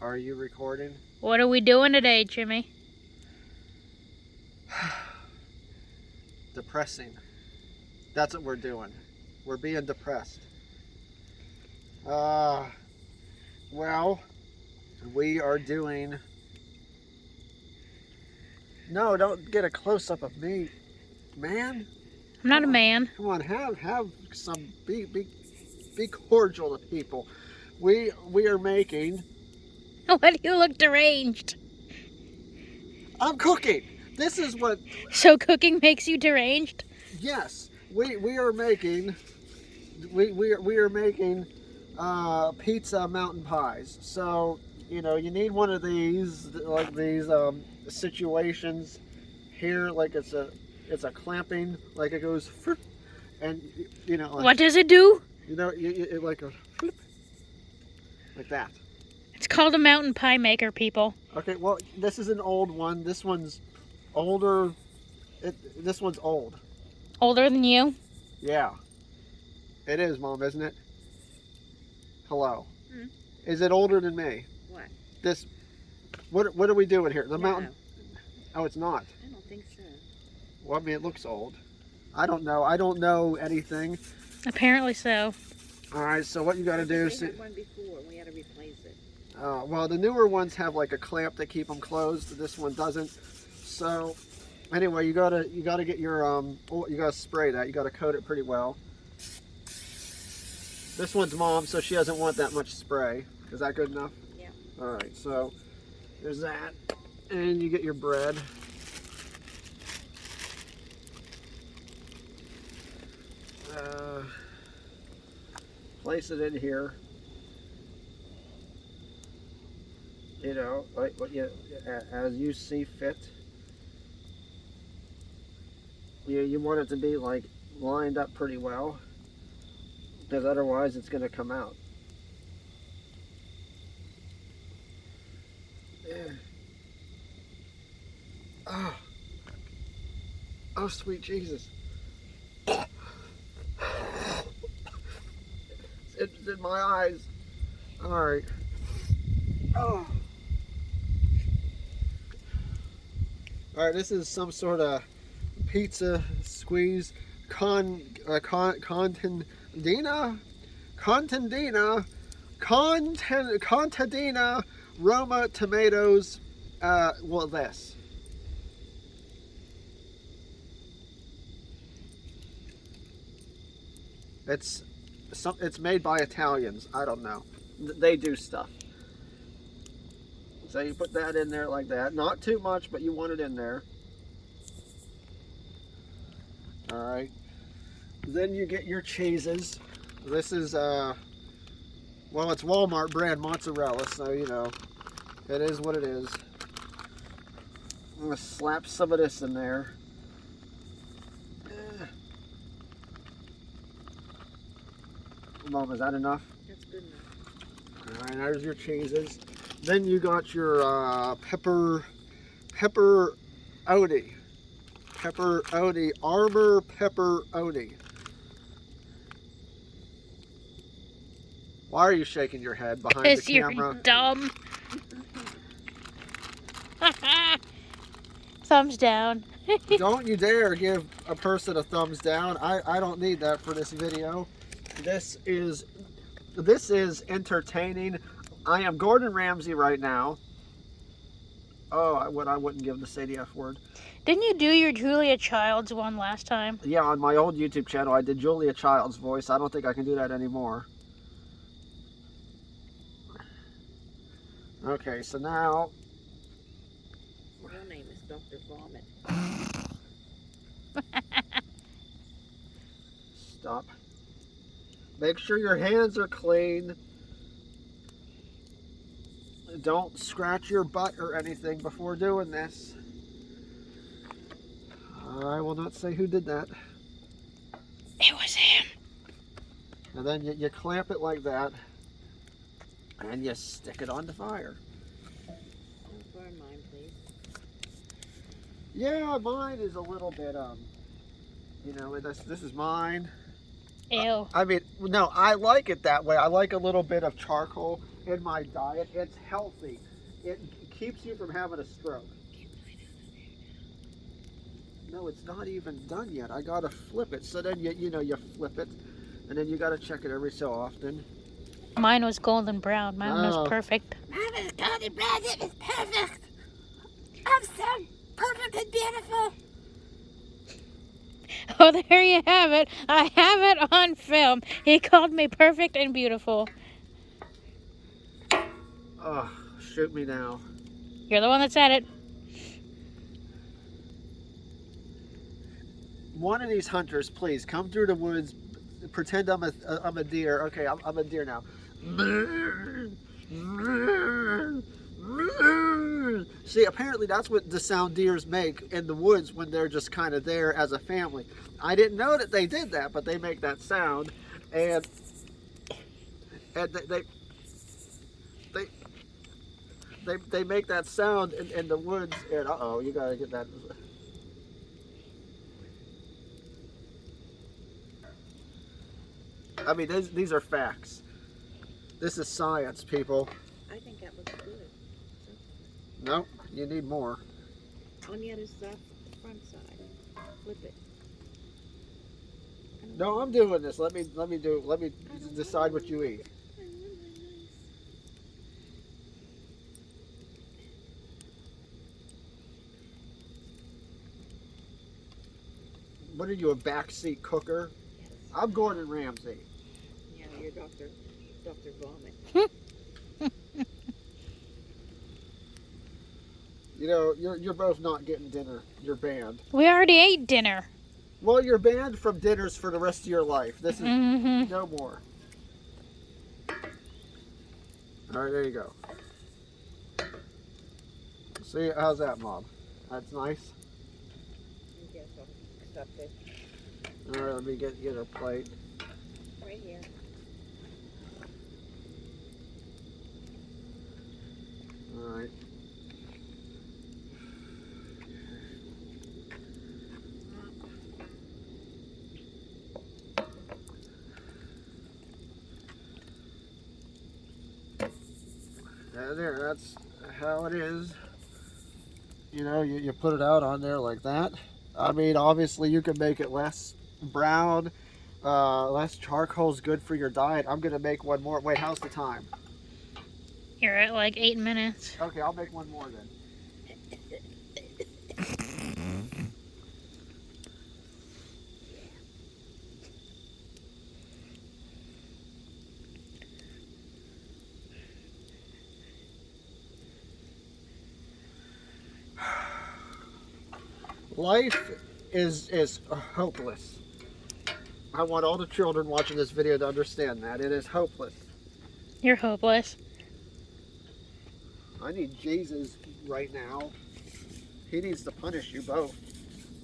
Are you recording? What are we doing today, Jimmy? Depressing. That's what we're doing. We're being depressed. Well, we are doing... No, don't get a close-up of me, man. I'm not a man. Come on, have some... Be cordial to people. We are making... Why do you look deranged? I'm cooking. This is what... So cooking makes you deranged? Yes, we are making... We are making pizza mountain pies. So, you know, you need one of these, like these situations here, like it's a clamping, like it goes flip, and you know, like, What does it do? you know, it like goes flip, like that. It's called a mountain pie maker, people. Okay, well, this is an old one. This one's older. This one's old. Older than you? Yeah. It is, Mom, isn't it? Hello. Hmm? Is it older than me? What? This. What are we doing here? The No, mountain. Oh, it's not. I don't think so. Well, I mean, it looks old. I don't know. I don't know anything. Apparently so. All right. So what you got to do? We had one before. We had to replace it. Well, the newer ones have like a clamp to keep them closed. This one doesn't. So, anyway, you gotta get your you gotta spray that. You gotta coat it pretty well. This one's Mom, so she doesn't want that much spray. Is that good enough? Yeah. All right. So there's that, and you get your bread. Place it in here. You know, like what you, as you see fit. You want it to be like lined up pretty well, because otherwise it's going to come out. Yeah. Oh, sweet Jesus. It's in my eyes. All right. Oh. All right, this is some sort of pizza squeeze contadina Roma tomatoes. Well, this. It's made by Italians. I don't know. They do stuff. So you put that in there like that. Not too much, but you want it in there. All right. Then you get your cheeses. This is well, it's Walmart brand mozzarella, so you know, it is what it is. I'm gonna slap some of this in there. Mom, is that enough? That's good enough. All right, there's your cheeses. Then you got your pepperoni, Armour pepperoni. Why are you shaking your head behind the camera? You're dumb. Thumbs down. Don't you dare give a person a thumbs down. I don't need that for this video. This is entertaining. I am Gordon Ramsay right now. Oh, I wouldn't give the Sadie F word. Didn't you do your Julia Childs one last time? Yeah, on my old YouTube channel, I did Julia Child's voice. I don't think I can do that anymore. Okay, so now... Her real name is Dr. Vomit. Stop. Make sure your hands are clean. Don't scratch your butt or anything before doing this. I will not say who did that. It was him. And then you clamp it like that. And you stick it on the fire. Don't burn mine, please. Yeah, mine is a little bit, you know, this is mine. Ew. I mean, no, I like it that way. I like a little bit of charcoal in my diet. It's healthy. It keeps you from having a stroke. No, it's not even done yet. I gotta flip it. So then you flip it, and then you gotta check it every so often. Mine was golden brown. Mine was perfect. Mine is golden brown. It is perfect. I'm so perfect and beautiful. Oh, there you have it. I have it on film. He called me perfect and beautiful. Oh, shoot me now. You're the one that said it. One of these hunters, please come through the woods. Pretend I'm a deer. Okay, I'm a deer now. See, apparently that's what the sound deers make in the woods when they're just kind of there as a family. I didn't know that they did that, but they make that sound, and they make that sound in the woods. And uh-oh, you gotta get that. I mean, these are facts. This is science, people. I think that looks good. Nope, you need more. On the other side, front side. Flip it. No, I'm doing this. Let me decide what you eat. What are you, a backseat cooker? Yes. I'm Gordon Ramsay. Yeah, you're Dr. Vomit. You know, you're both not getting dinner. You're banned. We already ate dinner. Well, you're banned from dinners for the rest of your life. This is no more. All right, there you go. See, how's that, Mom? That's nice. Yes, I'll accept it. All right, let me get her plate. Right here. All right. There, that's how it is. You know, you put it out on there like that. I mean, obviously you can make it less brown, less charcoal's good for your diet. I'm gonna make one more. Wait, how's the time? You're at like 8 minutes. Okay, I'll make one more then. Life is hopeless. I want all the children watching this video to understand that. It is hopeless. You're hopeless. I need Jesus right now. He needs to punish you both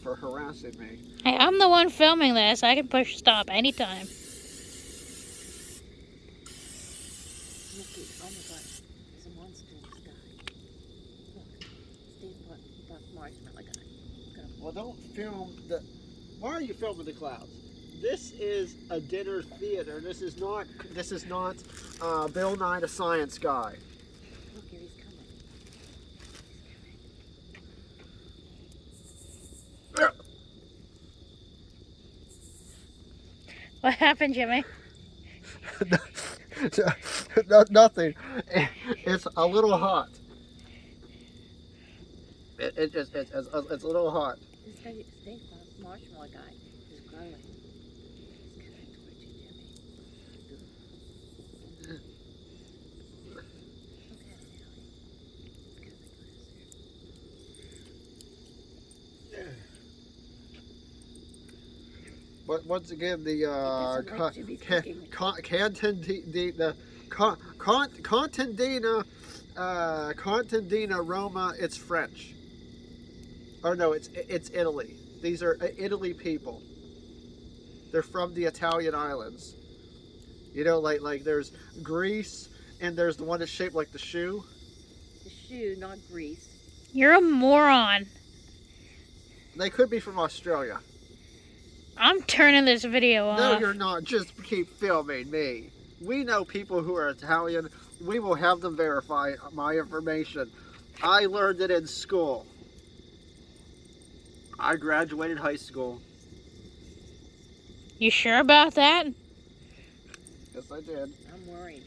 for harassing me. Hey, I'm the one filming this. I can push stop anytime. Look, oh my God, there's a monster in the sky. Look, Steve bought marshmallow guy. Look at him. Well, don't film the... Why are you filming the clouds? This is a dinner theater. This is not Bill Nye the Science Guy. Look, here he's coming. What happened, Jimmy? Nothing. It's a little hot. It's a little hot. This guy, Steve bought marshmallow guy is growing. He's coming towards you, Jimmy. Look at it, Ellie. But once again, the Contadina Roma, it's French. Or no, it's Italy. These are Italy people. They're from the Italian islands. You know, like there's Greece, and there's the one that's shaped like the shoe. The shoe, not Greece. You're a moron. They could be from Australia. I'm turning this video off. No, you're not. Just keep filming me. We know people who are Italian. We will have them verify my information. I learned it in school. I graduated high school. You sure about that? Yes, I did. I'm worried.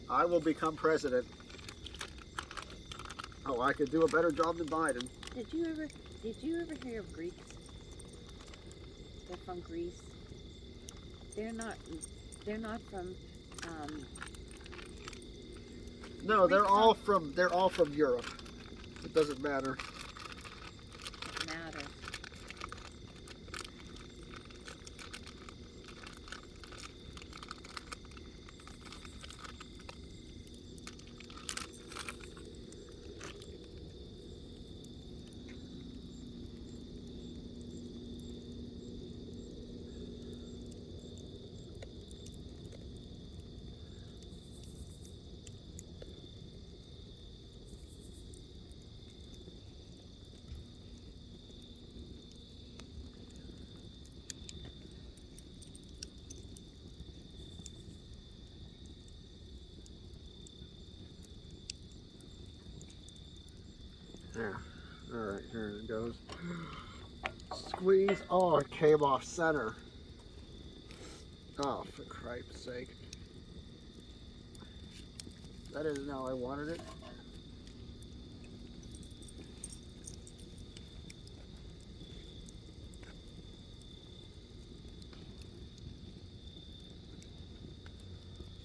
I will become president. Oh, I could do a better job than Biden. Did you ever hear of Greeks? They're from Greece. They're not from No, they're all from Europe. It doesn't matter. matter. There. All right, here it goes. Squeeze. Oh, it came off center. Oh, for Christ's sake. That isn't how I wanted it.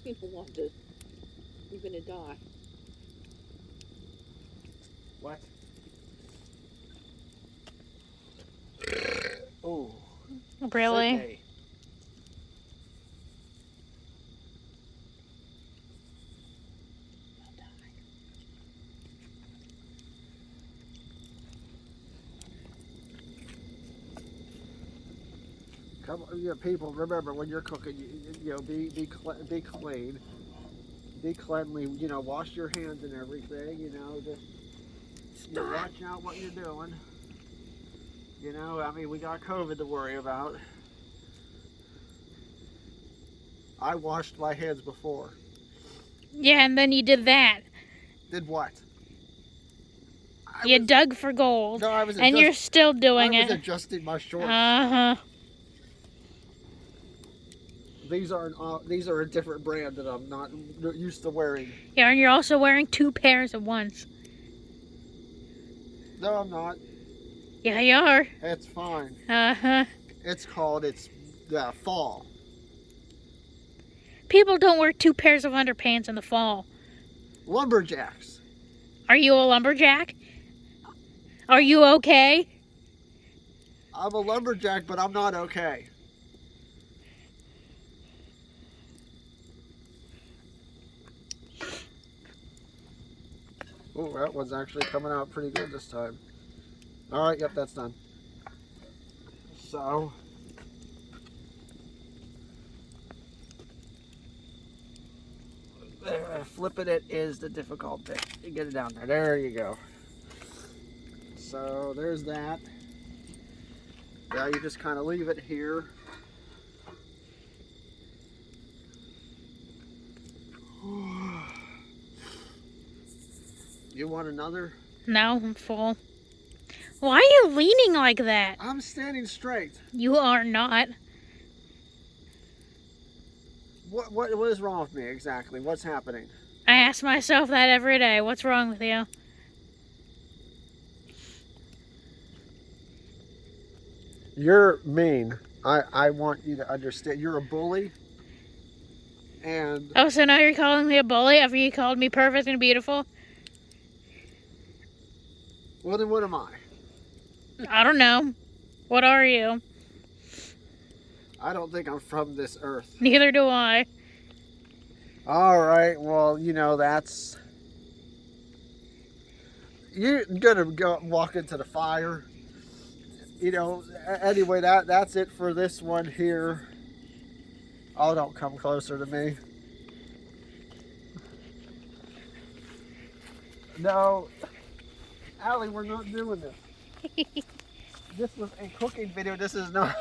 People want to. You're gonna die. What? Oh. Really? Sydney. You'll die. Come on, people. Remember, when you're cooking, be clean, be cleanly. Wash your hands and everything. Just watch out what you're doing. We got COVID to worry about. I washed my hands before. Yeah, and then you did that. Did what? You dug for gold. No, I was. And you're still doing I was it. adjusting my shorts. Uh-huh. These are a different brand that I'm not used to wearing. Yeah, and you're also wearing 2 pairs at once. No, I'm not. Yeah, you are. It's fine. Uh-huh. It's fall. People don't wear 2 pairs of underpants in the fall. Lumberjacks. Are you a lumberjack? Are you okay? I'm a lumberjack, but I'm not okay. Oh, that one's actually coming out pretty good this time. All right, yep, that's done. So, flipping it is the difficult bit. You get it down there. There you go. So there's that. Now you just kind of leave it here. You want another? No, I'm full. Why are you leaning like that? I'm standing straight. You are not. What is wrong with me exactly? What's happening? I ask myself that every day. What's wrong with you? You're mean. I want you to understand. You're a bully. And Oh, so now you're calling me a bully after you called me perfect and beautiful? well, then what am I? I don't know. What are you? I don't think I'm from this earth. Neither do I. All right. Well, that's. You're gonna walk into the fire. Anyway, that's it for this one here. Oh, don't come closer to me. No, Allie, we're not doing this. This was a cooking video. This is not.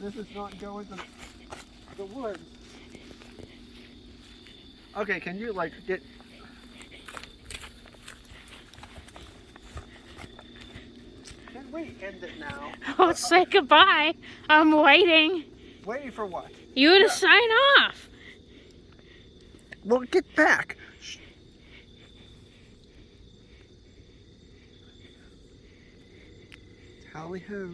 This is not going to the woods. Okay, can you like get? Can we end it now? Oh, say goodbye. I'm waiting. Waiting for what? You to sign off. Well, get back. Tally ho.